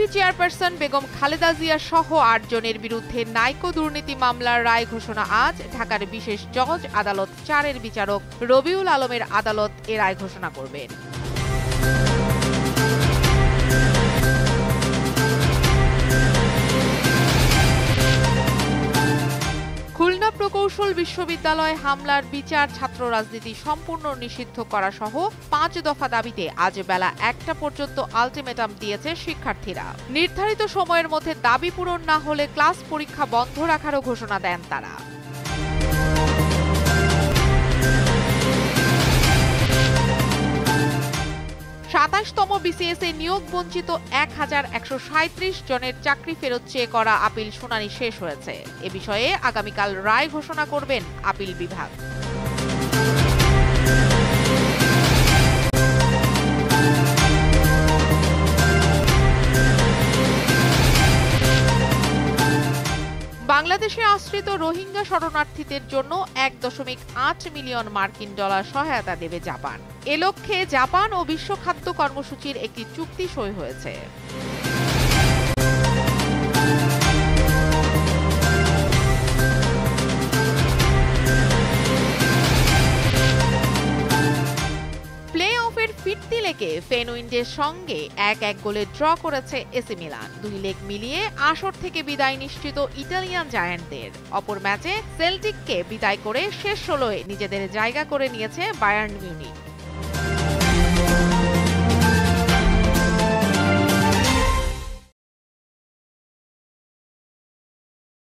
BNP chairperson Begum Khaleda Zia সহ ৮ জনের বিরুদ্ধে নাইকো দুর্নীতি মামলার রায় ঘোষণা আজ। ঢাকার বিশেষ জজ আদালত ৪-এর বিচারক রবিউল আলমের আদালত এ রায় ঘোষণা করবেন। খুলনা প্রকৌশল বিশ্ববিদ্যালয় হামলার বিচার, ছাত্র রাজনীতি সম্পূর্ণ নিষিদ্ধ করা সহ ৫ দফা দাবিতে আজ বেলা ১টা পর্যন্ত আলটিমেটাম দিয়েছে শিক্ষার্থীরা। নির্ধারিত সময়ের মধ্যে দাবি পূরণ না হলে ক্লাস পরীক্ষা বন্ধ রাখারও ঘোষণা দেন তারা। তম বিসিএস এ নিয়োগ বঞ্চিত ১,১৩৭ জনের চাকরি ফেরত চেয়ে করা আপিল শুনানি শেষ হয়েছে। এ বিষয়ে আগামীকাল রায় ঘোষণা করবেন আপিল বিভাগ। বাংলাদেশে আশ্রিত রোহিঙ্গা শরণার্থীদের জন্য ১.৮ মিলিয়ন মার্কিন ডলার সহায়তা দেবে জাপান। এ লক্ষ্যে জাপান ও বিশ্ব খাদ্য কর্মসূচির একটি চুক্তি সই হয়েছে। ফিরতি লেগে ফেনউইন্ডের সঙ্গে ১-১ গোলে ড্র করেছে এসি মিলান। ২ লেগ মিলিয়ে আসর থেকে বিদায় নিশ্চিত ইতালিয়ান জায়ান্টদের। অপর ম্যাচে সেল্টিককে বিদায় করে শেষ ১৬-এ নিজেদের জায়গা করে নিয়েছে বায়ার্ন মিউনিখ।